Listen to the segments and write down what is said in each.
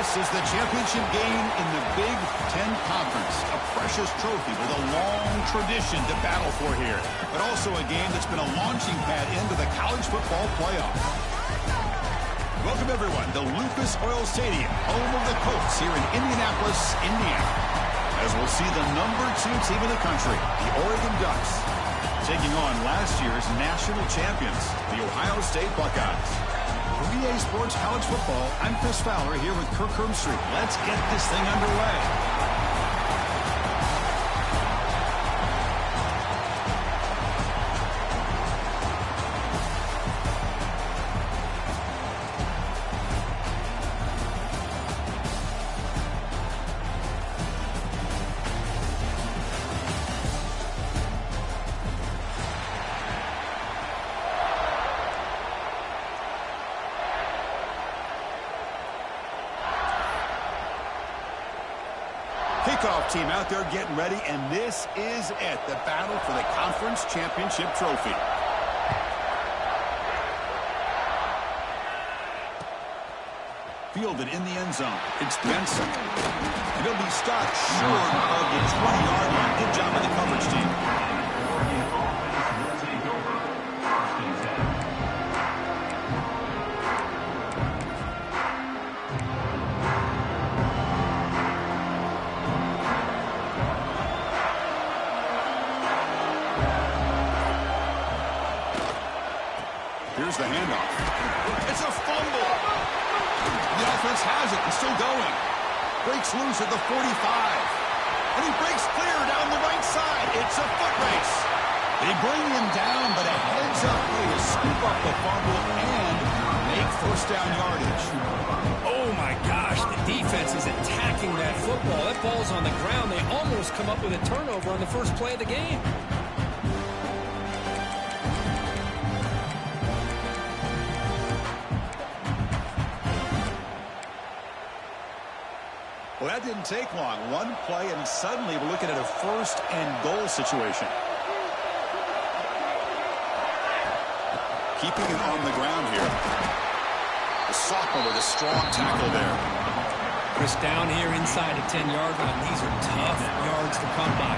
This is the championship game in the Big Ten Conference. A precious trophy with a long tradition to battle for here. But also a game that's been a launching pad into the college football playoff. Welcome, everyone, to Lucas Oil Stadium, home of the Colts here in Indianapolis, Indiana. As we'll see the #2 team in the country, the Oregon Ducks, taking on last year's national champions, the Ohio State Buckeyes. For EA Sports College Football, I'm Chris Fowler here with Kirk Herbstreit. Let's get this thing underway. Kickoff team out there getting ready, and this is it, the battle for the conference championship trophy. Fielded in the end zone. It's Benson. And he'll be stopped short of the 20-yard line. Good job by the coverage team. Here's the handoff. It's a fumble. The offense has it and still going. Breaks loose at the 45. And he breaks clear down the right side. It's a foot race. They bring him down, but a heads-up play to scoop up the fumble and make first down yardage. Oh, my gosh. The defense is attacking that football. That ball's on the ground. They almost come up with a turnover on the first play of the game. Well, that didn't take long. One play, and suddenly we're looking at a first-and-goal situation. Keeping it on the ground here. The sophomore with a strong tackle there. Chris, down here inside the 10-yard line. These are tough yards to come by.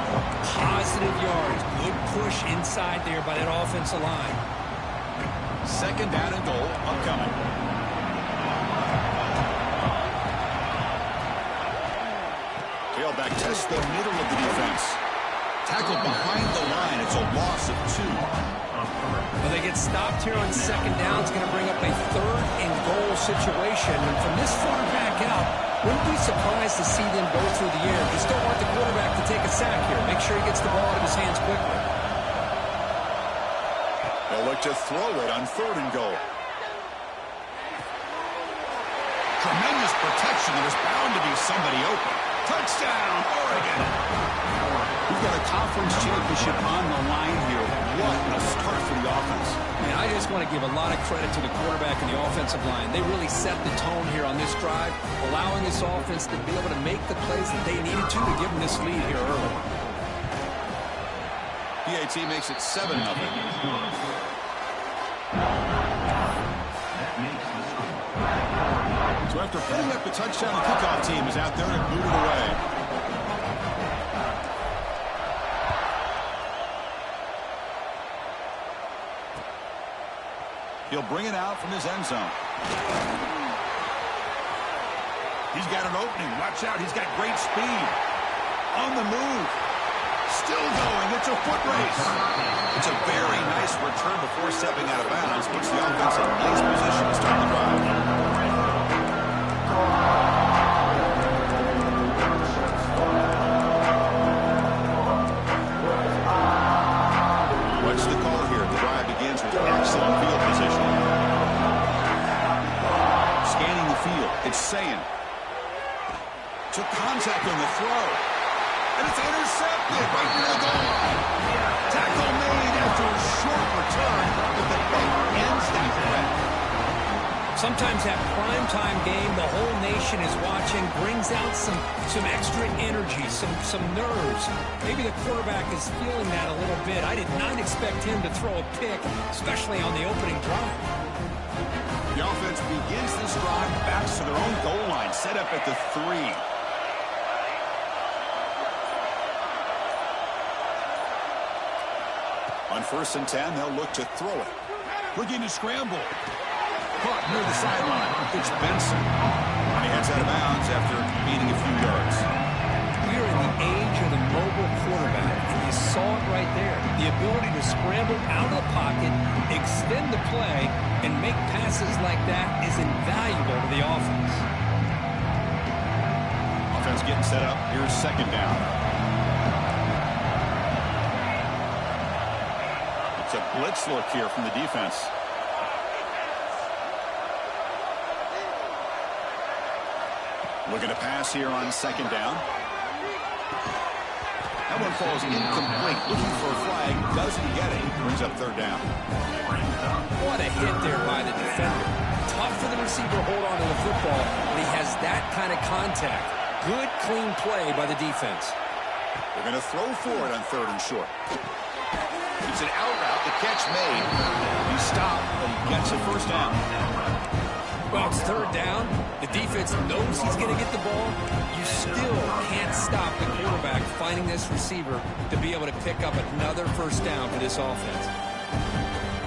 Positive yards. Good push inside there by that offensive line. Second down and goal upcoming. Tailback tests the middle of the defense. Tackled behind the line. It's a loss of 2. Well, they get stopped here on second down. It's going to bring up a third-and-goal situation. And from this far back out, wouldn't be surprised to see them go through the air. Just don't want the quarterback to take a sack here. Make sure he gets the ball out of his hands quickly. They'll look to throw it on third and goal. Tremendous protection. There's bound to be somebody open. Touchdown, Oregon. We've got a conference championship on the line here. What a start for the offense. Man, I just want to give a lot of credit to the quarterback and the offensive line. They really set the tone here on this drive, allowing this offense to be able to make the plays that they needed to give them this lead here early. PAT makes it 7-0. So after putting up the touchdown, the kickoff team is out there and booted away. He'll bring it out from his end zone. He's got an opening. Watch out. He's got great speed. On the move. Still going. It's a foot race. It's a very nice return before stepping out of bounds. Puts the offense in a nice position to start the drive. What's the call here? The drive begins with excellent field position. Scanning the field. It's Ncaa. Took contact on the throw. And it's intercepted right near the goal line. Tackle made after a short return, but the pick ends that play. Sometimes that primetime game, the whole nation is watching, brings out some extra energy, some nerves. Maybe the quarterback is feeling that a little bit. I did not expect him to throw a pick, especially on the opening drive. The offense begins this drive, backs to their own goal line, set up at the 3. On 1st and 10, they'll look to throw it. Looking to scramble. Caught near the sideline. It's Benson. And he heads out of bounds after gaining a few yards. We are in the age of the mobile quarterback, and you saw it right there. The ability to scramble out of the pocket, extend the play, and make passes like that is invaluable to the offense. Offense getting set up. Here's 2nd down. It's a blitz look here from the defense. Looking to pass here on 2nd down. That one falls incomplete. Looking for a flag. Doesn't get it. Brings up 3rd down. What a hit there by the defender. Tough for the receiver to hold on to the football, but he has that kind of contact. Good, clean play by the defense. They're going to throw for it on 3rd and short. It's an out route. The catch made. He stopped, but he gets a 1st down. Well, it's 3rd down. The defense knows he's going to get the ball. You still can't stop the quarterback finding this receiver to be able to pick up another 1st down for this offense.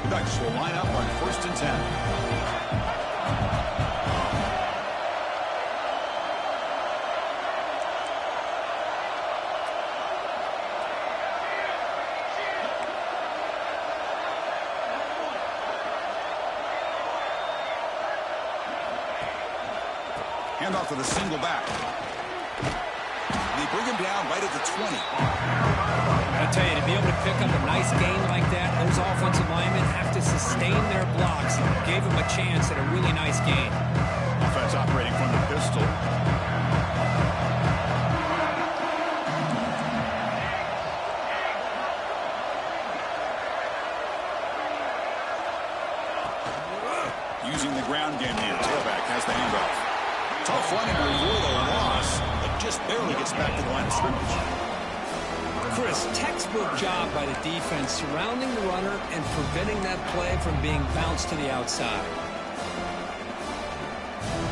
The Ducks will line up on 1st and 10. Handoff to the single back. They bring him down right at the 20. I tell you, to be able to pick up a nice gain like that, those offensive linemen have to sustain their blocks. Gave him a chance at a really nice gain. Offense operating from the pistol. Using the ground game here. Tailback has the handoff. Tough run and avoid a loss, but just barely gets back to the line of scrimmage. Chris, textbook job by the defense surrounding the runner and preventing that play from being bounced to the outside.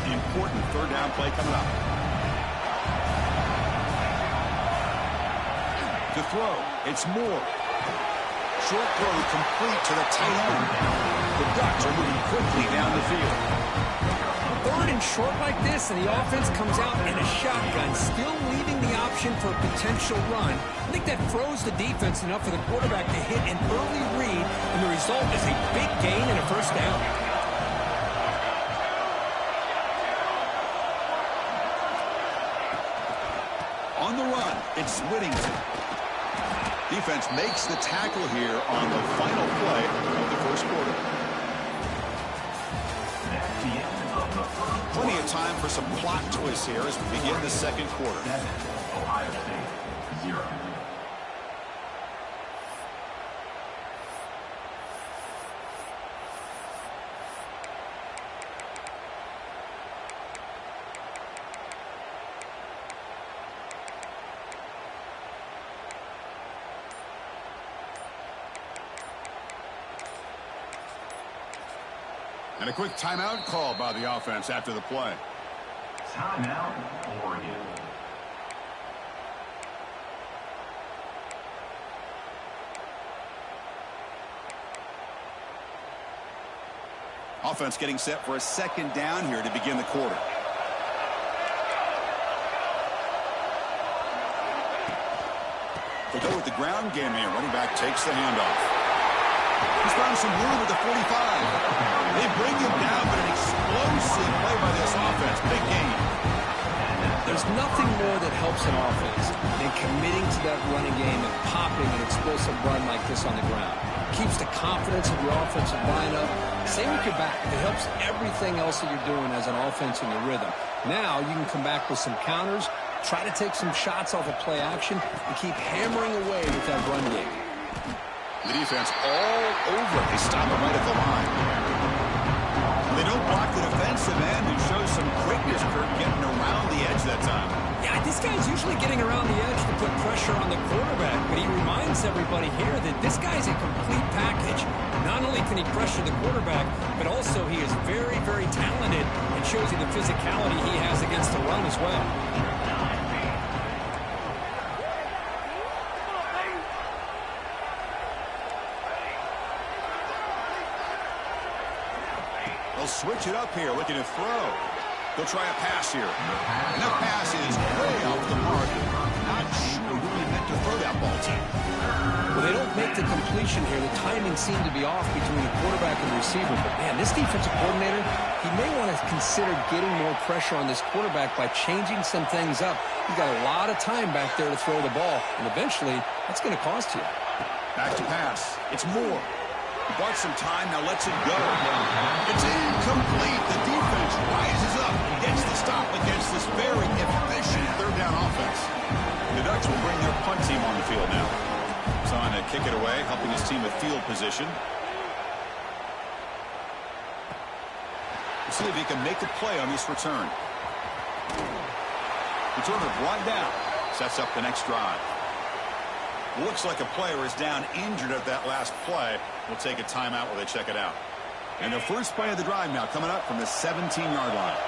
The important 3rd down play coming up. To throw, it's Moore. Short throw complete to the tight end. The Ducks are moving quickly down the field. 3rd and short like this, and the offense comes out in a shotgun, still leaving the option for a potential run. I think that froze the defense enough for the quarterback to hit an early read, and the result is a big gain and a 1st down. On the run, it's Whittington. Defense makes the tackle here on the final play of the 1st quarter. Plenty of time for some plot twists here as we begin the 2nd quarter. Ohio State, 0. And a quick timeout called by the offense after the play. Timeout, Oregon. Offense getting set for a 2nd down here to begin the quarter. They go with the ground game here. Running back takes the handoff. He's found some room at the 45. They bring him down, but an explosive play by this offense. Big gain. There's nothing more that helps an offense than committing to that running game and popping an explosive run like this on the ground. Keeps the confidence of your offensive lineup. Same with your back. It helps everything else that you're doing as an offense in your rhythm. Now you can come back with some counters, try to take some shots off of play action, and keep hammering away with that run game. The defense all over it. They stop him right at the line. They don't block the defensive end and show some quickness, Kurt, getting around the edge that time. Yeah, this guy's usually getting around the edge to put pressure on the quarterback, but he reminds everybody here that this guy's a complete package. Not only can he pressure the quarterback, but also he is very, very talented and shows you the physicality he has against the run as well. They'll switch it up here, looking to throw. They'll try a pass here. And that pass is way off the mark. Not sure who he meant to throw that ball to. Well, they don't make the completion here. The timing seemed to be off between the quarterback and the receiver. But, man, this defensive coordinator, he may want to consider getting more pressure on this quarterback by changing some things up. He's got a lot of time back there to throw the ball. And eventually, that's going to cost you. Back to pass. It's Moore. He bought some time, now lets it go. It's incomplete. The defense rises up, gets the stop against this very efficient third down offense. The Ducks will bring their punt team on the field now. He's on to kick it away, helping his team with field position. We'll see if he can make a play on this return. Returner brought down. Sets up the next drive. Looks like a player is down injured at that last play. We'll take a timeout while they check it out. And the first play of the drive now coming up from the 17-yard line.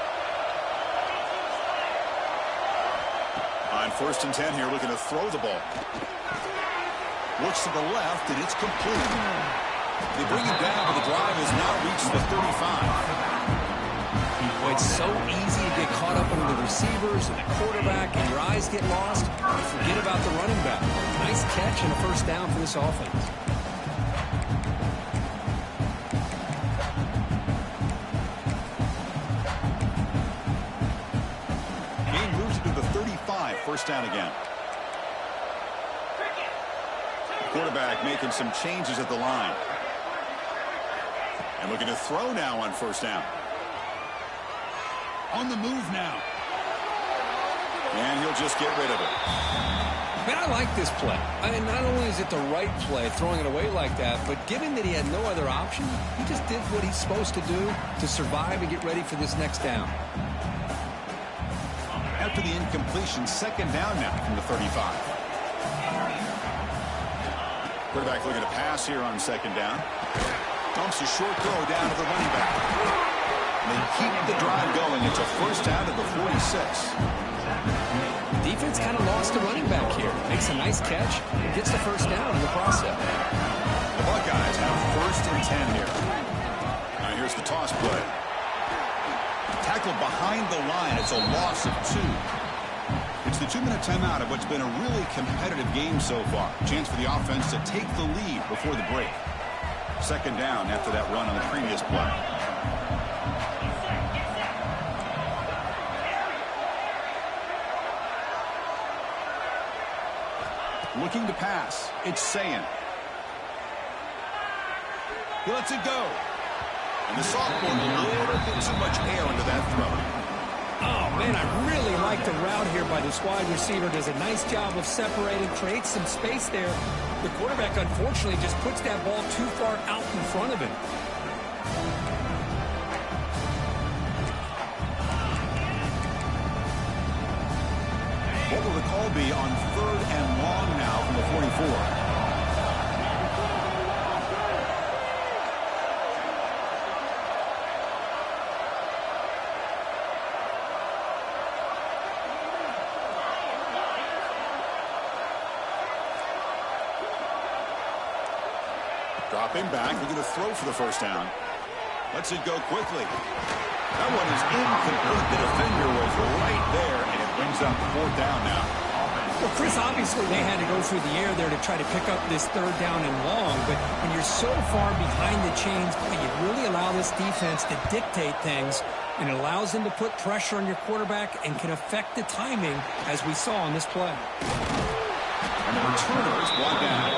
On 1st and 10 here, looking to throw the ball. Looks to the left, and it's complete. They bring it down, but the drive has now reached the 35. Boy, it's so easy to get caught up under the receivers and the quarterback, and your eyes get lost. Forget about the running back. Nice catch and a first down for this offense. Game moves into the 35, first down again. The quarterback making some changes at the line. And looking to throw now on first down. On the move now. And he'll just get rid of it. Man, I like this play. I mean, not only is it the right play, throwing it away like that, but given that he had no other option, he just did what he's supposed to do to survive and get ready for this next down. After the incompletion, second down now from the 35. Quarterback looking to pass here on second down. Dumps a short throw down to the running back. They keep the drive going. It's a first down at the 46. Defense kind of lost a running back here. Makes a nice catch. Gets the first down in the process. The Buckeyes have 1st and 10 here. Now here's the toss play. Tackled behind the line. It's a loss of 2. It's the 2-minute timeout of what's been a really competitive game so far. Chance for the offense to take the lead before the break. Second down after that run on the previous play. Looking to pass. It's Ncaa. He lets it go. And the sophomore a little bit too much air into that throw. Oh, man, I really like the route here by this wide receiver. Does a nice job of separating, creates some space there. The quarterback, unfortunately, just puts that ball too far out in front of him. What will the call be on 3rd and long now from the 44? Dropping back, looking to throw for the first down. Lets it go quickly. That one is incomplete. The defender was right there, and it brings up 4th down now. Well, Chris, obviously they had to go through the air there to try to pick up this 3rd down and long, but when you're so far behind the chains, you really allow this defense to dictate things, and it allows them to put pressure on your quarterback and can affect the timing, as we saw on this play. And the returner is brought down.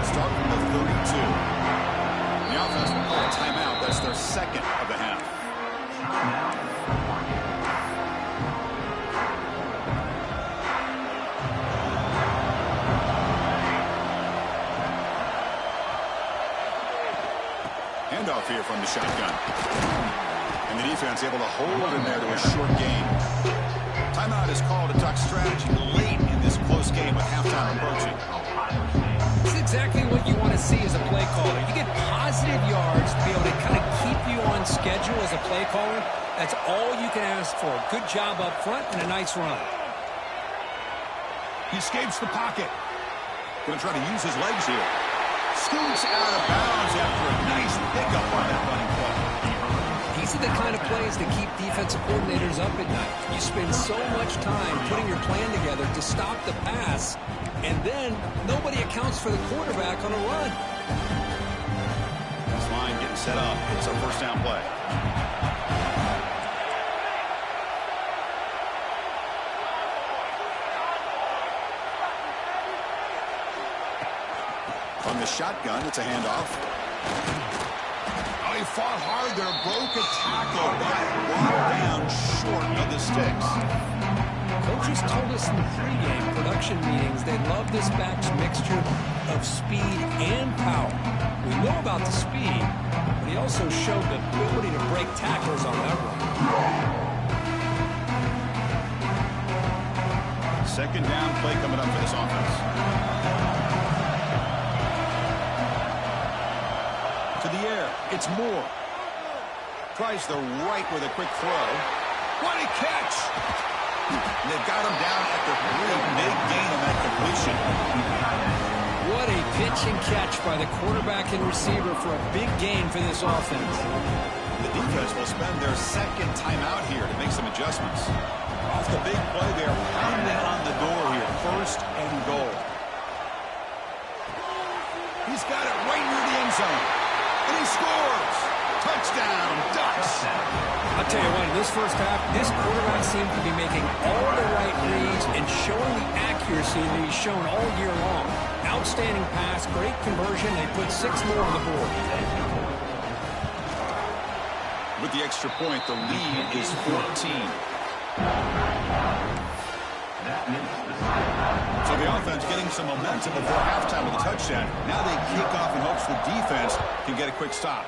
start from the 32. The offense will call a timeout. That's their second of the half. Handoff here from the shotgun. And the defense able to hold in there to a short gain. Timeout is called to talk strategy late in this close game with halftime approaching. This is exactly what you want to see as a play caller. You get positive yards to be able to kind of keep you on schedule as a play caller. That's all you can ask for. Good job up front and a nice run. He escapes the pocket. Going to try to use his legs here. Scoots out of bounds after a nice pickup on that running play. These are the kind of plays that keep defensive coordinators up at night. You spend so much time putting your plan together to stop the pass, and then nobody accounts for the quarterback on a run. This line getting set up. It's a first down play. From the shotgun, it's a handoff. Oh, he fought hard there, broke a tackle, but brought down short of the sticks. Coaches told us in the pregame production meetings they love this back's mixture of speed and power. We know about the speed, but he also showed the ability to break tackles on that run. Second down play coming up for this offense. To the air, it's Moore. Tries the right with a quick throw. What a catch! And they've got him down at the 3. Big gain on that completion. What a pitch and catch by the quarterback and receiver for a big gain for this offense. The defense will spend their second timeout here to make some adjustments. Off the big play, they're pounding on the door here. First and goal. He's got it right near the end zone. And he scores! Touchdown, Ducks! I'll tell you what, in this first half, this quarterback seemed to be making all the right reads and showing the accuracy that he's shown all year long. Outstanding pass, great conversion. They put 6 more on the board. With the extra point, the lead is 14. So the offense getting some momentum before halftime with a touchdown. Now they kick off in hopes the defense can get a quick stop.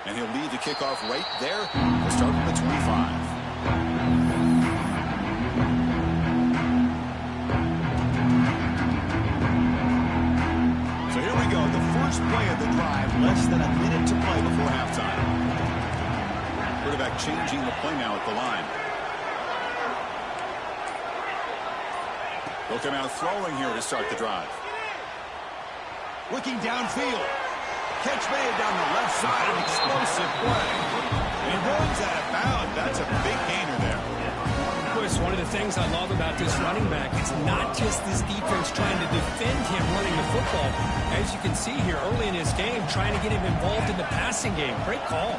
And he'll lead the kickoff right there to start from the 25. So here we go. The first play of the drive. Less than a minute to play before halftime. Quarterback changing the play now at the line. They'll come out throwing here to start the drive. Looking downfield. Catch made down the left side. An explosive play. And he runs out of bounds. That's a big gainer there. Chris, one of the things I love about this running back is not just this defense trying to defend him running the football. As you can see here early in this game, trying to get him involved in the passing game. Great call.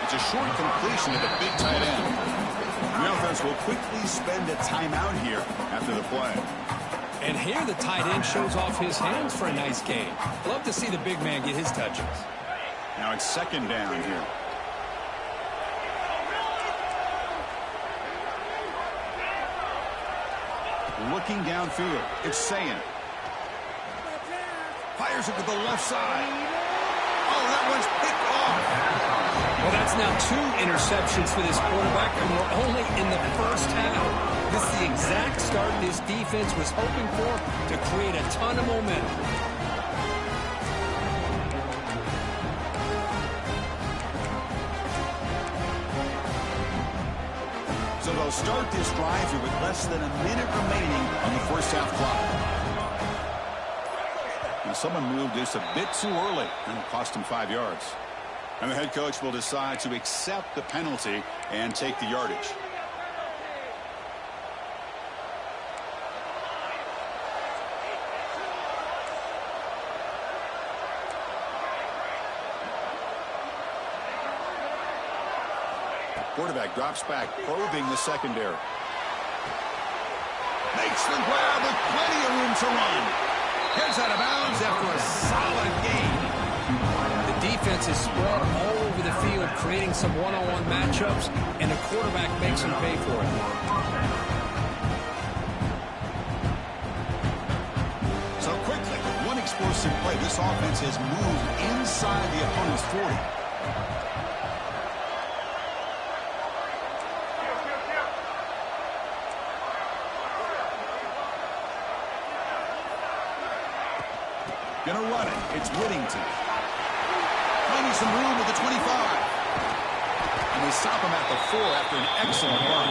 It's a short completion of the big tight end. The offense will quickly spend a timeout here after the play. And here the tight end shows off his hands for a nice gain. Love to see the big man get his touches. Now it's second down here. Looking downfield, it's Ncaa. Fires it to the left side. Oh, that one's picked off. Well, that's now 2 interceptions for this quarterback, and we're only in the first half. This is the exact start this defense was hoping for to create a ton of momentum. So they'll start this drive here with less than a minute remaining on the first half clock. Now someone moved this a bit too early, and it cost him 5 yards. And the head coach will decide to accept the penalty and take the yardage. Quarterback drops back, probing the secondary. Makes the grab with plenty of room to run. Heads out of bounds after a solid gain. The defense is spread all over the field, creating some one-on-one matchups, and the quarterback makes them pay for it. So quickly, with one explosive play, this offense has moved inside the opponent's 40. Gonna run it. It's Whittington. Finding some room at the 25. And they stop him at the 4 after an excellent run.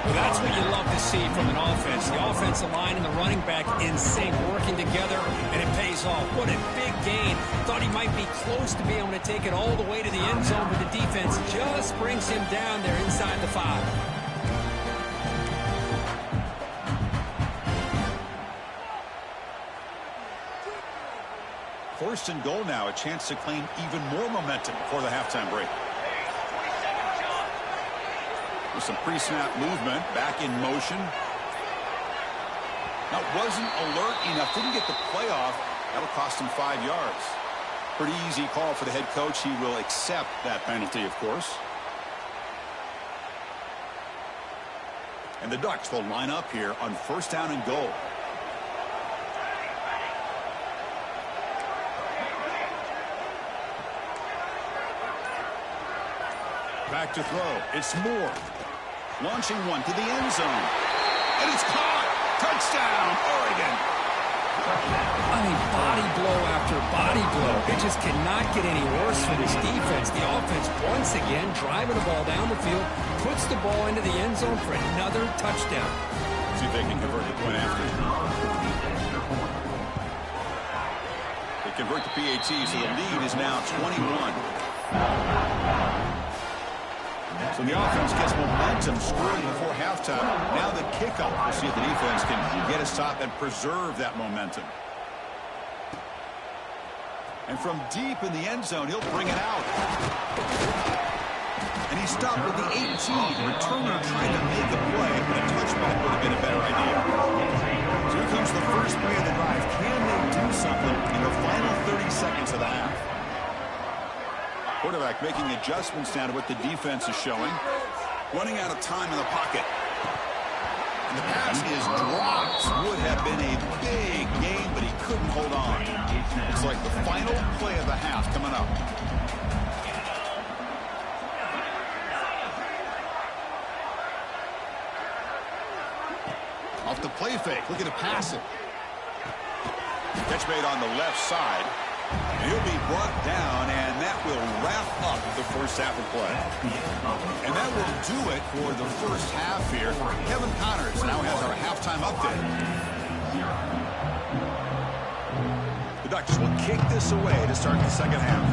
Well, that's what you love to see from an offense. The offensive line and the running back in sync, working together, and it pays off. What a big gain. Thought he might be close to being able to take it all the way to the end zone, but the defense just brings him down there inside the 5. First and goal now, a chance to claim even more momentum before the halftime break. With some pre-snap movement, back in motion. Now, wasn't alert enough, didn't get the play off. That'll cost him 5 yards. Pretty easy call for the head coach. He will accept that penalty, of course. And the Ducks will line up here on first down and goal. Back to throw. It's Moore. Launching one to the end zone. And it's caught. Touchdown, Oregon. I mean, body blow after body blow. It just cannot get any worse for this defense. The offense, once again, driving the ball down the field, puts the ball into the end zone for another touchdown. See if they can convert the point after. They convert the PAT, so the lead is now 21. So the offense gets momentum scoring before halftime. Now the kickoff. We'll see if the defense can get a stop and preserve that momentum. And from deep in the end zone, he'll bring it out. And he stopped with the 18. Returner trying to make a play, but a touchback would have been a better idea. So here comes the first play of the drive. Can they do something in the final 30 seconds of the half? Quarterback making adjustments now to what the defense is showing. Running out of time in the pocket. And the pass is dropped. Would have been a big gain, but he couldn't hold on. It's like the final play of the half coming up. Off the play fake. Look at it pass it. Catch made on the left side. He'll be brought down, and that will wrap up the first half of play. And that will do it for the first half here. Kevin Connors now has our halftime update. The Ducks will kick this away to start the second half.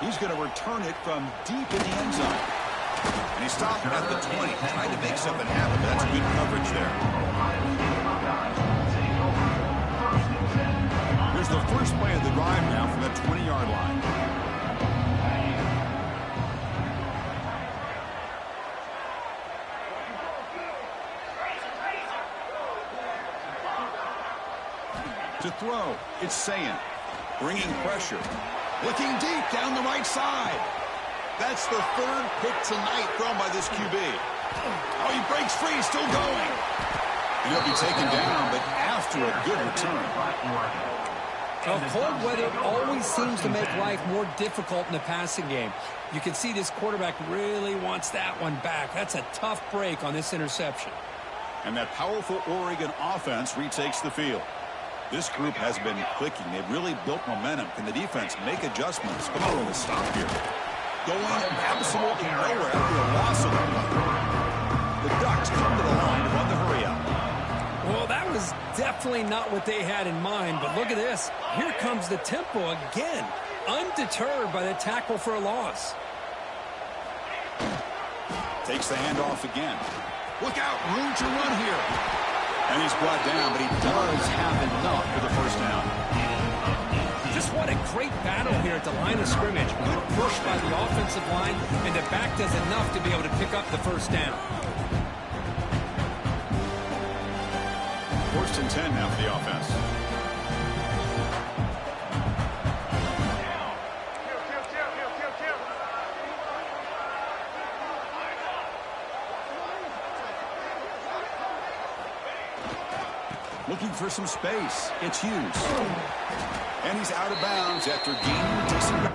He's going to return it from deep in the end zone. And he stopped at the 20, trying to make something happen, but that's good coverage there. Here's the first play of the drive now from the 20-yard line. To throw, it's Ncaa, bringing pressure. Looking deep down the right side. That's the third pick tonight thrown by this QB. Oh, he breaks free, still going. And he'll be taken down, but after a good return. Well, cold weather always seems to make life more difficult in the passing game. You can see this quarterback really wants that one back. That's a tough break on this interception. And that powerful Oregon offense retakes the field. This group has been clicking. They've really built momentum. Can the defense make adjustments? Come on, with a stop here. Going absolutely nowhere after a loss of the play. The Ducks come to the line to run the hurry up. Well, that was definitely not what they had in mind, but look at this. Here comes the tempo again, undeterred by the tackle for a loss. Takes the handoff again. Look out, room to run here. And he's brought down, but he does have enough for the first down. Just what a great battle here at the line of scrimmage. Good push by the offensive line, and the back does enough to be able to pick up the first down. 1st and 10 now for the offense. Looking for some space. It's Hughes. And he's out of bounds after gaining decent.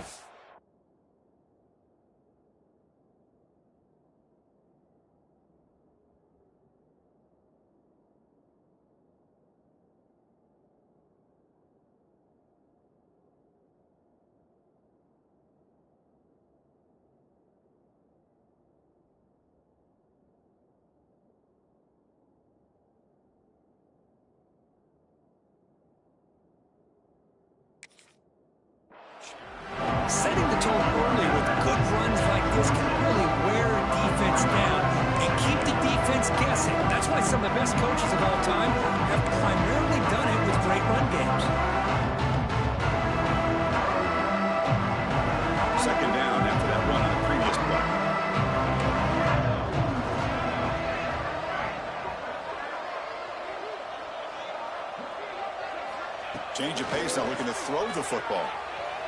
Setting the tone early with good runs like this can really wear a defense down and keep the defense guessing. That's why some of the best coaches of all time have primarily done it with great run games. 2nd down after that run on the previous play. Change of pace now, looking to throw the football.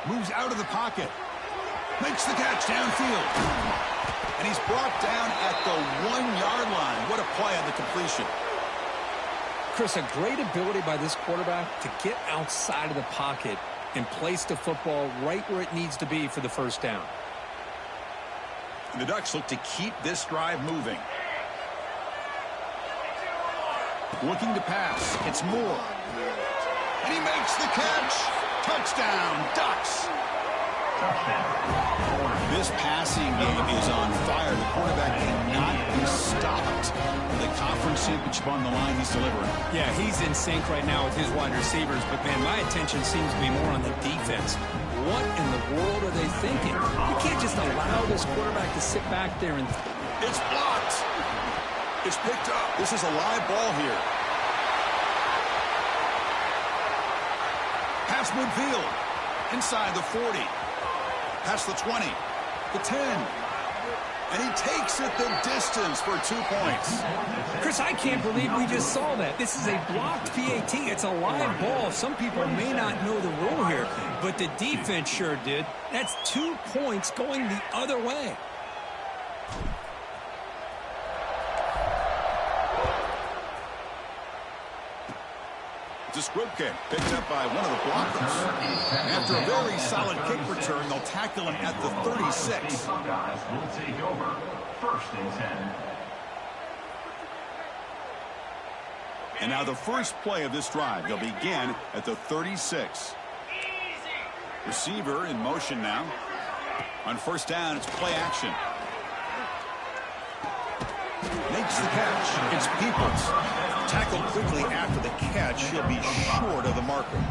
Moves out of the pocket. Makes the catch downfield. And he's brought down at the 1-yard line. What a play on the completion. Chris, a great ability by this quarterback to get outside of the pocket and place the football right where it needs to be for the first down. And the Ducks look to keep this drive moving. Looking to pass. It's Moore. And he makes the catch. Touchdown, Ducks. This passing game is on fire. The quarterback cannot be stopped. The conference championship on the line, he's delivering. Yeah, he's in sync right now with his wide receivers, but, man, my attention seems to be more on the defense. What in the world are they thinking? You can't just allow this quarterback to sit back there and... It's blocked. It's picked up. This is a live ball here. Pass midfield. Inside the 40. Past the 20. The 10. And he takes it the distance for 2 points. Chris, I can't believe we just saw that. This is a blocked PAT. It's a live ball. Some people may not know the rule here, but the defense sure did. That's 2 points going the other way. It's a squib kick picked up by one of the blockers. After a very solid kick return, they'll tackle him at the 36. Buckeyes will take over. 1st and 10. And now the first play of this drive. They'll begin at the 36. Receiver in motion now. On 1st down, it's play action. Makes the catch. It's Peoples. Tackled quickly after the catch. He'll be short of the marker.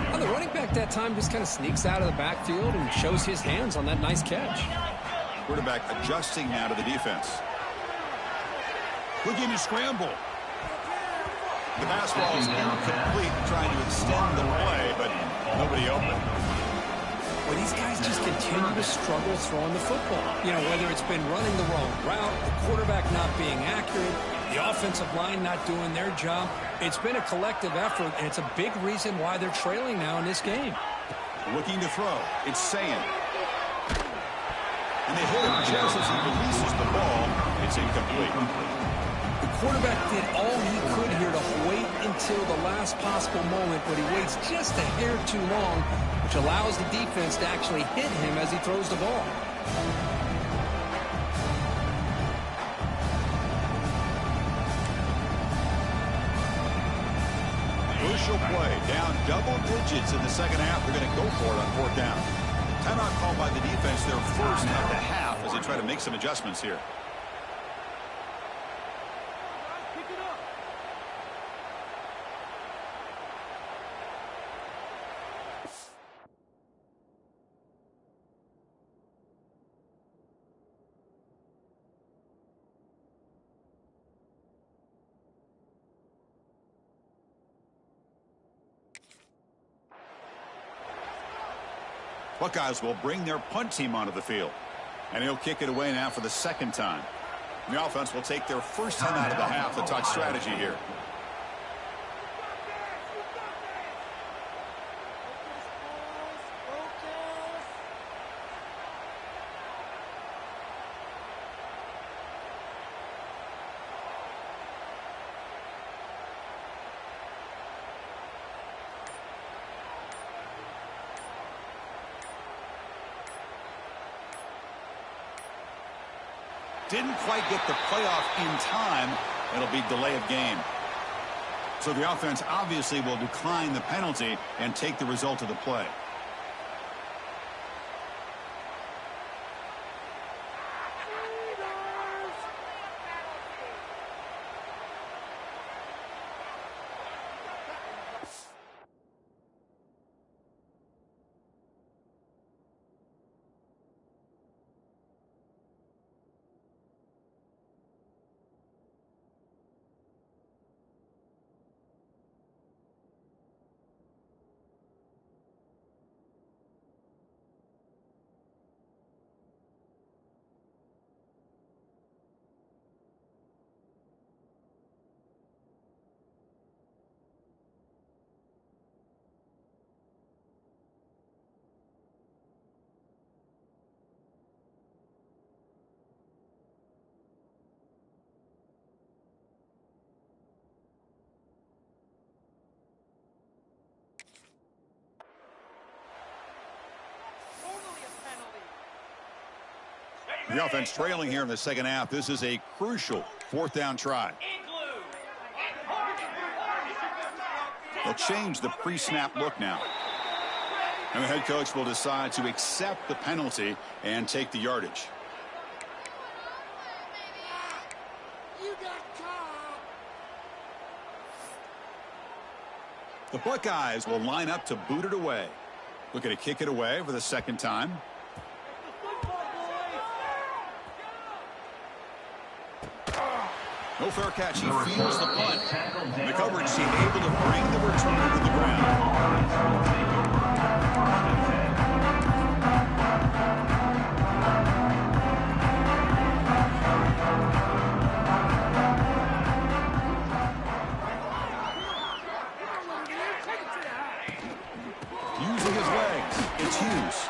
Well, the running back that time just kind of sneaks out of the backfield and shows his hands on that nice catch. Quarterback adjusting now to the defense. Looking to scramble. The pass ball is incomplete, trying to extend the play, but nobody open. Well, these guys just continue to struggle throwing the football. You know, whether it's been running the wrong route, the quarterback not being accurate, the offensive line not doing their job. It's been a collective effort, and it's a big reason why they're trailing now in this game. Looking to throw. It's Ncaa. And they hit him just as he releases the ball. It's incomplete. The quarterback did all he could here to wait until the last possible moment, but he waits just a hair too long, which allows the defense to actually hit him as he throws the ball. Crucial play. Down double digits in the second half. They're going to go for it on 4th down. Timeout called by the defense, their first of the half, as they try to make some adjustments here. Buckeyes will bring their punt team onto the field. And he'll kick it away now for the second time. The offense will take their first time out of the half to talk strategy here. Didn't quite get the playoff in time. It'll be delay of game. So the offense obviously will decline the penalty and take the result of the play. The offense trailing here in the second half. This is a crucial fourth down try. They'll change the pre-snap look now. And the head coach will decide to accept the penalty and take the yardage. The Buckeyes will line up to boot it away. Looking to kick it away for the second time. No fair catch. He feels the punt. And the coverage team able to bring the returner to the ground. Using his legs, it's Hughes.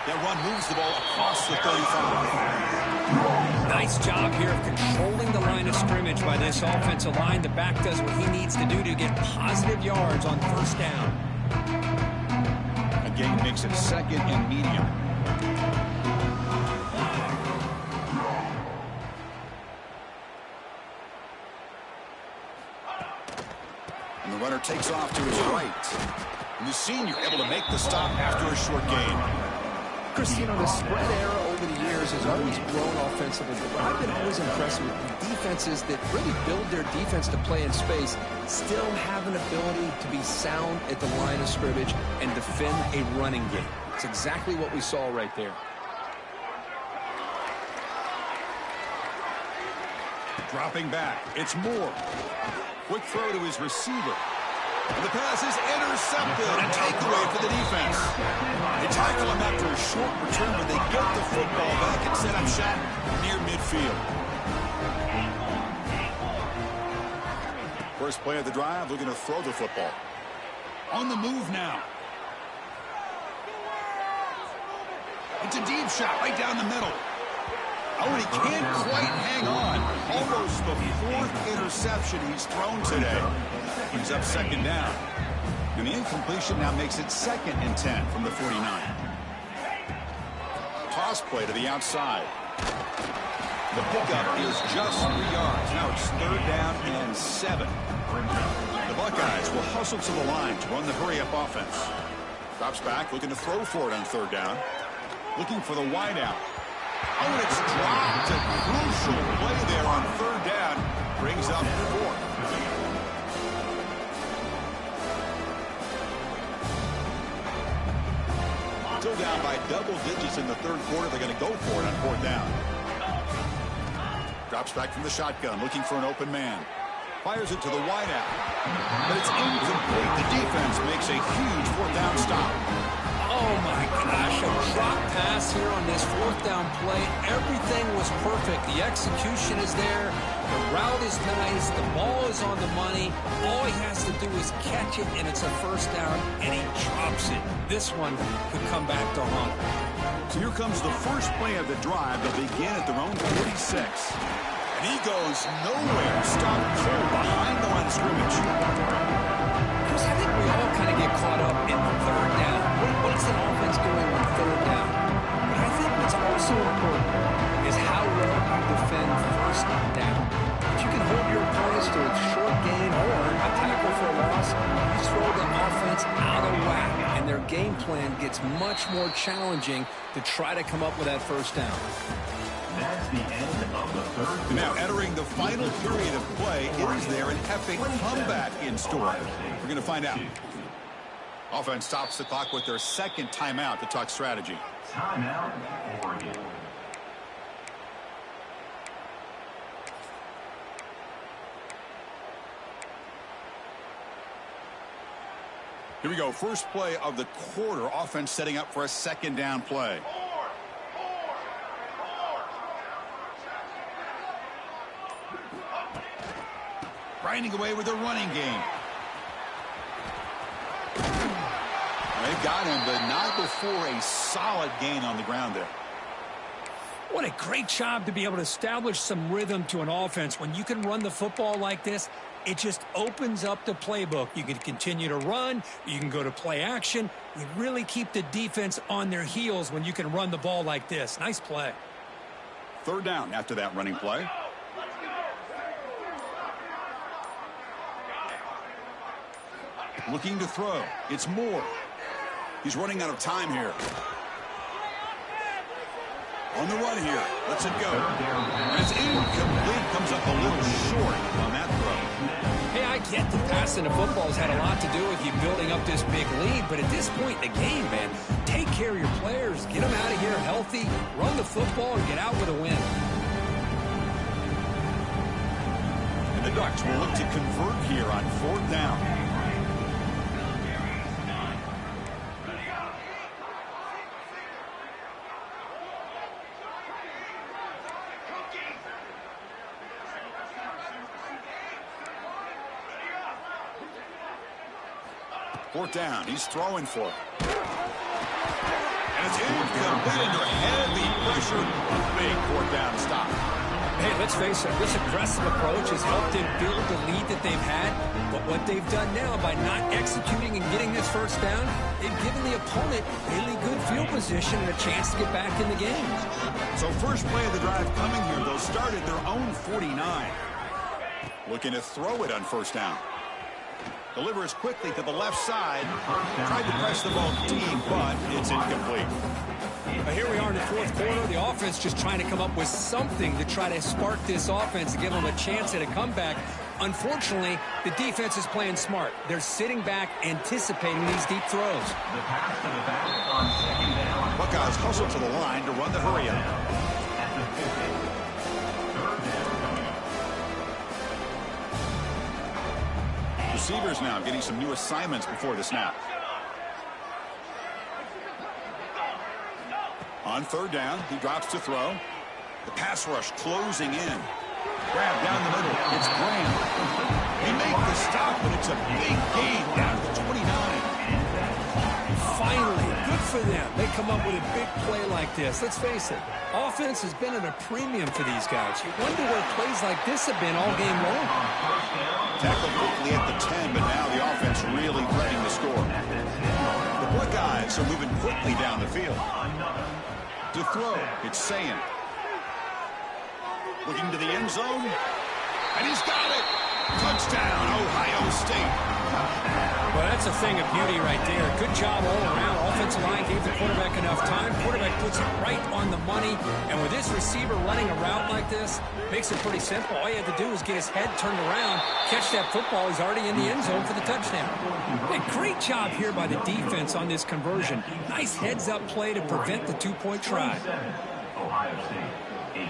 That run moves the ball across the 35. Nice job here of controlling the line of scrimmage by this offensive line. The back does what he needs to do to get positive yards on first down. A gain makes it second and medium. And the runner takes off to his right. And the senior able to make the stop after a short gain. Christine, the spread era over the years has always grown offensively, but I've been always impressed with the defenses that really build their defense to play in space, still have an ability to be sound at the line of scrimmage and defend a running game. It's exactly what we saw right there. Dropping back, it's Moore. Quick throw to his receiver. And the pass is intercepted. A takeaway for the defense. They tackle him after a short return, but they get the football back and set up shop near midfield. First play of the drive, looking to throw the football. On the move now. It's a deep shot right down the middle. Oh, and he can't quite hang on. Almost the fourth interception he's thrown today. He's up second down. And the incompletion now makes it 2nd and 10 from the 49. Toss play to the outside. The pickup is just 3 yards. Now it's 3rd down and 7. The Buckeyes will hustle to the line to run the hurry-up offense. Drops back, looking to throw for it on 3rd down. Looking for the wideout. Oh, and it's dropped. A crucial play there on 3rd down. Brings up 4th. Still down by double digits in the 3rd quarter. They're going to go for it on 4th down. Drops back from the shotgun, looking for an open man. Fires it to the wideout. But it's incomplete. The defense makes a huge 4th down stop. Oh, Oh, my gosh, a drop pass here on this fourth down play. Everything was perfect. The execution is there. The route is nice. The ball is on the money. All he has to do is catch it, and it's a first down, and he drops it. This one could come back to haunt. So here comes the first play of the drive. They'll begin at their own 46. And he goes nowhere. Stopped cold behind the line of scrimmage. Chris, I think we all kind of get caught up in the third down. What is an offense doing on third down? But I think what's also important is how well you defend first down. If you can hold your opponents to a short gain or a tackle for a loss, you throw the offense out of whack, and their game plan gets much more challenging to try to come up with that first down. That's the end of the third. Now entering the final period of play, is there an epic comeback in store? We're going to find out. Offense stops the clock with their second timeout to talk strategy. Timeout, Oregon. Here we go. First play of the quarter. Offense setting up for a second down play. Grinding away with a running game. They've got him, but not before a solid gain on the ground there. What a great job to be able to establish some rhythm to an offense. When you can run the football like this, it just opens up the playbook. You can continue to run. You can go to play action. You really keep the defense on their heels when you can run the ball like this. Nice play. Third down after that running play. Looking to throw. It's Moore. He's running out of time here. On the run here. Lets it go. And it's incomplete. Comes up a little short on that throw. Hey, I get that passing the football has had a lot to do with you building up this big lead, but at this point in the game, man, take care of your players. Get them out of here healthy. Run the football and get out with a win. And the Ducks will look to convert here on fourth down. Fourth down. He's throwing for it. And it's incomplete under heavy pressure. A big fourth down stop. Hey, let's face it, this aggressive approach has helped them build the lead that they've had. But what they've done now by not executing and getting this first down, they've given the opponent really good field position and a chance to get back in the game. So first play of the drive coming here. They'll start at their own 49. Looking to throw it on first down. Delivers quickly to the left side. Tried to press the ball deep, but it's incomplete. Here we are in the fourth quarter. The offense just trying to come up with something to try to spark this offense to give them a chance at a comeback. Unfortunately, the defense is playing smart. They're sitting back, anticipating these deep throws. The pass to the back on second down. Buckeyes hustle to the line to run the hurry up. At the 50. Third down coming up. Receivers now getting some new assignments before the snap. On third down, he drops to throw. The pass rush closing in. Grab down the middle. It's Graham. They make the stop, but it's a big gain down to the 29. Finally, good for them. They come up with a big play like this. Let's face it, offense has been at a premium for these guys. You wonder where plays like this have been all game long. Tackled quickly at the 10, but now the offense really threatening to score. The Buckeyes are moving quickly down the field. To throw, it's Ncaa. Looking to the end zone, and he's got it. Touchdown, Ohio State. Well, that's a thing of beauty right there. Good job all around. Offensive line gave the quarterback enough time. Quarterback puts it right on the money. And with this receiver running a route like this, makes it pretty simple. All you had to do is get his head turned around, catch that football. He's already in the end zone for the touchdown. And great job here by the defense on this conversion. Nice heads-up play to prevent the two-point try. Ohio State, 8.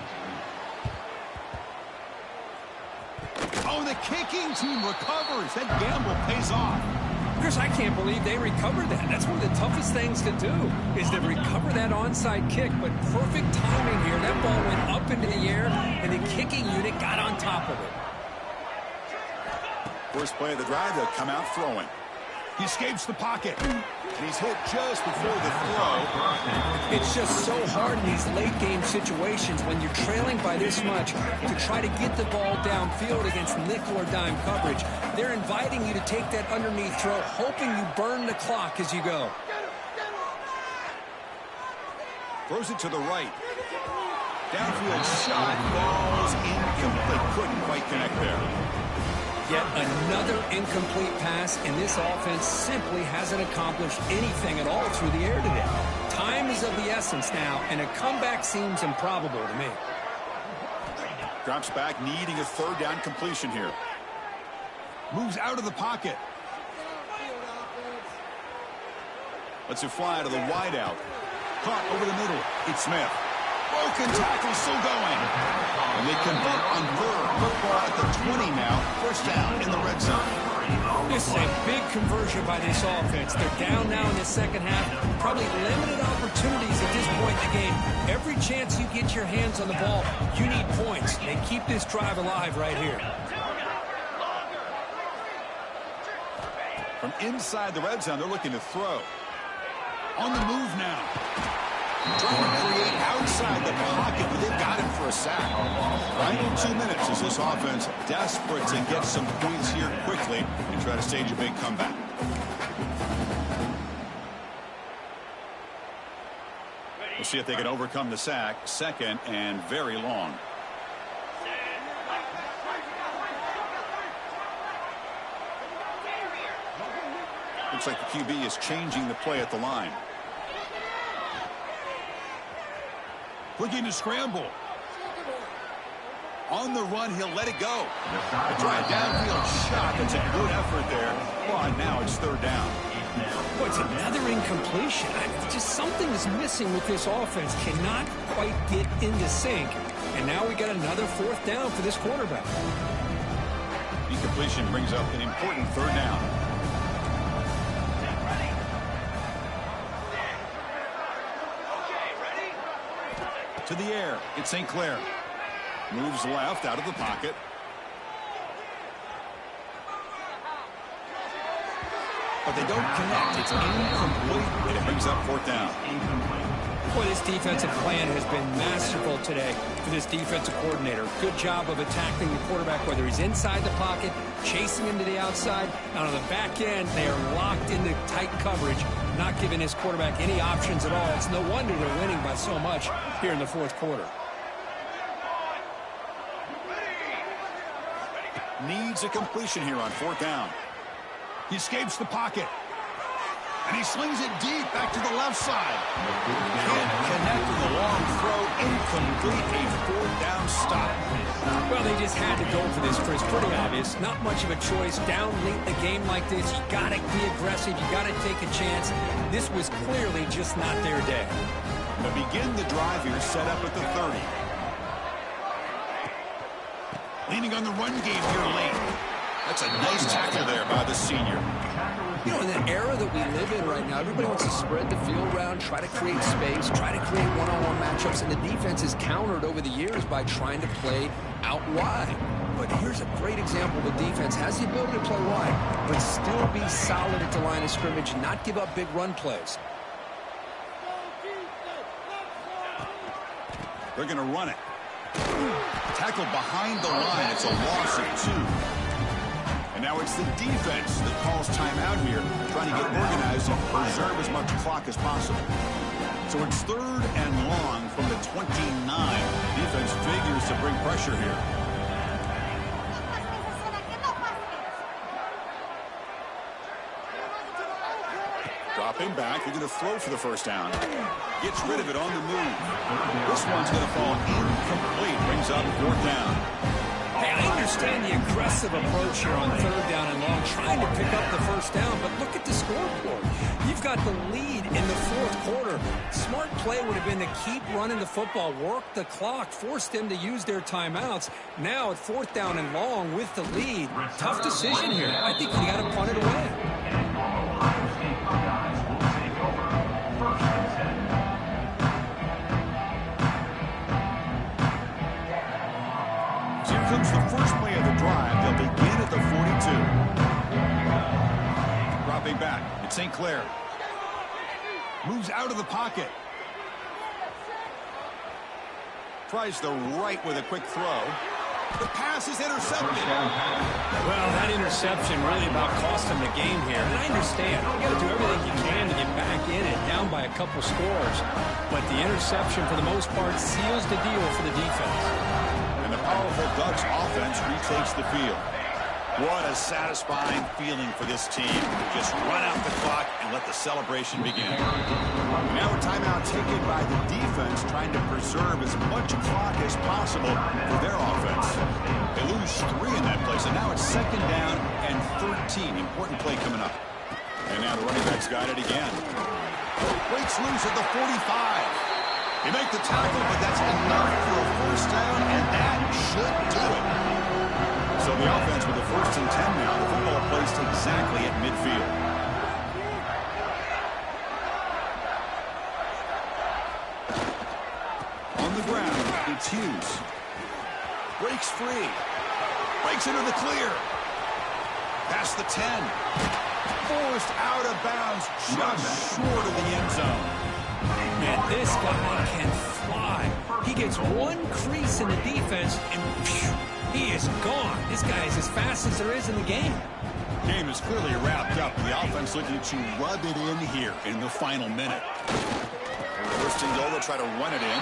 Oh, the kicking team recovers. That gamble pays off. Chris, I can't believe they recovered that. That's one of the toughest things to do, is to recover that onside kick. But perfect timing here. That ball went up into the air, and the kicking unit got on top of it. First play of the drive, they'll come out throwing. He escapes the pocket. And he's hit just before the throw. It's just so hard in these late-game situations when you're trailing by this much to try to get the ball downfield against nickel or dime coverage. They're inviting you to take that underneath throw, hoping you burn the clock as you go. Throws it to the right. Downfield shot, balls incomplete. Couldn't quite connect there. Yet another incomplete pass, and this offense simply hasn't accomplished anything at all through the air today. Time is of the essence now, and a comeback seems improbable to me. Drops back, needing a third down completion here. Moves out of the pocket. Lets it fly to the wideout. Caught over the middle. It's Smith. Broken tackle, still going. And they convert on third. Football at the 20 now. First down in the red zone. This is a big conversion by this offense. They're down now in the second half. Probably limited opportunities at this point in the game. Every chance you get your hands on the ball, you need points. They keep this drive alive right here. From inside the red zone, they're looking to throw. On the move now. Trying to create outside the pocket, but they've got him for a sack. Final 2 minutes as this offense desperate to get some points here quickly and try to stage a big comeback. We'll see if they can overcome the sack. Second and very long. Looks like the QB is changing the play at the line. Looking to scramble. On the run, he'll let it go. A try downfield shot. That's a good effort there. But now it's third down. Boy, it's another incompletion. Just something is missing with this offense. Cannot quite get into sync. And now we got another fourth down for this quarterback. Incompletion brings up an important third down. To the air. It's St. Clair. Moves left out of the pocket. But they don't connect. It's incomplete. And it brings up fourth down. Boy, this defensive plan has been masterful today for this defensive coordinator. Good job of attacking the quarterback, whether he's inside the pocket, chasing him to the outside. And on the back end, they are locked into tight coverage, not giving his quarterback any options at all. It's no wonder they're winning by so much here in the fourth quarter. Needs a completion here on fourth down. He escapes the pocket. And he slings it deep back to the left side. Can't connect with a long throw. Incomplete. A fourth down stop. Well, they just had to go for this, Chris. Pretty obvious. Not much of a choice. Down late in the game like this, you got to be aggressive. You got to take a chance. This was clearly just not their day. They begin the drive here, set up at the 30. Leaning on the run game here late. That's a nice tackle there by the senior. You know, in the era that we live in right now, everybody wants to spread the field around, try to create space, try to create one-on-one matchups, and the defense is countered over the years by trying to play out wide. But here's a great example. The defense has the ability to play wide, but still be solid at the line of scrimmage, not give up big run plays. They're going to run it. Tackled behind the line. It's a loss of 2. And now it's the defense that calls timeout here, trying to get organized and preserve as much clock as possible. So it's third and long from the 29. Defense figures to bring pressure here. Dropping back, they're going to throw for the first down. Gets rid of it on the move. This one's going to fall incomplete, brings up fourth down. Hey, I understand the aggressive approach here on third down and long, trying to pick up the first down, but look at the scoreboard. You've got the lead in the fourth quarter. Smart play would have been to keep running the football, work the clock, force them to use their timeouts. Now at fourth down and long with the lead. Tough decision here. I think you got to punt it away. Ohio State Buckeyes will take over. First and 10. Here comes the first play of the drive. They'll begin at the 42. Dropping back. It's St. Clair. Moves out of the pocket. Tries the right with a quick throw. The pass is intercepted. Well, that interception really about cost him the game here. And I understand. You got to do everything you can to get back in it, down by a couple scores. But the interception, for the most part, seals the deal for the defense. And the powerful Ducks offense retakes the field. What a satisfying feeling for this team. Just run out the clock and let the celebration begin. Now a timeout taken by the defense, trying to preserve as much clock as possible for their offense. They lose 3 in that place, and now it's second down and 13. Important play coming up. And now the running back's got it again. Breaks loose at the 45. They make the tackle, but that's enough for a first down, and that should do it. So the offense with the first and 10 now. The football placed exactly at midfield. On the ground, it's Hughes. Breaks free. Breaks into the clear. Past the 10. Forced out of bounds, just short of the end zone. Man, this guy can fly. He gets one crease in the defense, and phew, he is gone. This guy is as fast as there is in the game. Game is clearly wrapped up. The offense looking to rub it in here in the final minute. First and goal, they'll try to run it in.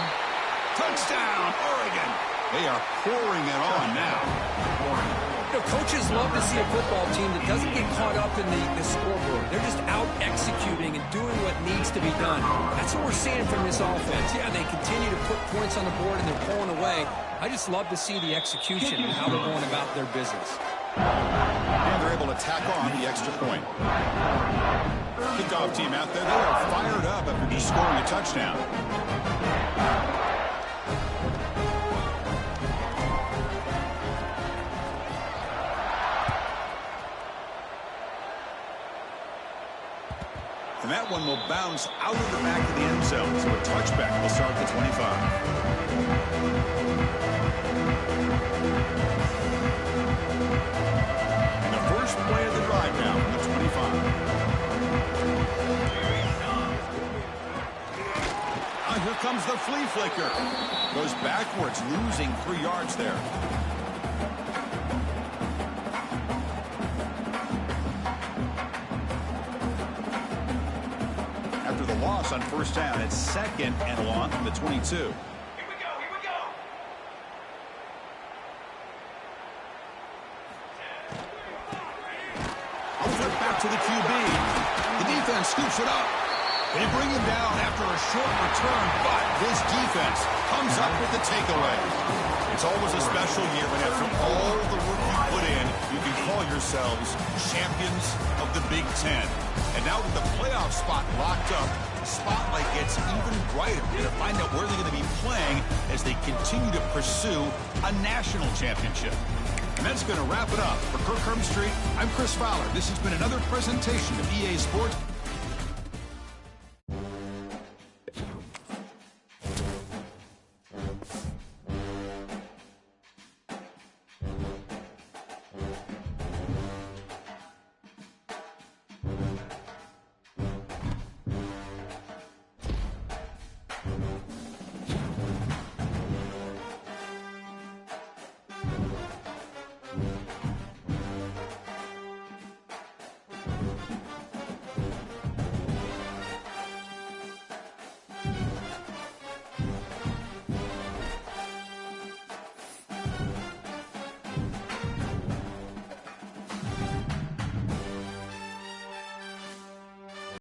Touchdown, Oregon. They are pouring it on now. You know, coaches love to see a football team that doesn't get caught up in the scoreboard. They're just out executing and doing what needs to be done. That's what we're seeing from this offense. Yeah, they continue to put points on the board and they're pulling away. I just love to see the execution and how they're going about their business. And they're able to tack on the extra point. Kickoff team out there, they are fired up after just scoring a touchdown. And that one will bounce out of the back of the end zone. So a touchback will start at the 25. And the first play of the drive now from the 25. Here comes the flea flicker. Goes backwards, losing 3 yards there. Loss on first down. It's second and long from the 22. Here we go. Over back to the QB. The defense scoops it up. They bring him down after a short return, but this defense comes up with the takeaway. It's always a special year when after all the work you put in, you can call yourselves champions of the Big Ten. And now with the playoff spot locked up, the spotlight gets even brighter to find out where they're going to be playing as they continue to pursue a national championship. And that's going to wrap it up. For Kirk Street, I'm Chris Fowler. This has been another presentation of EA Sports.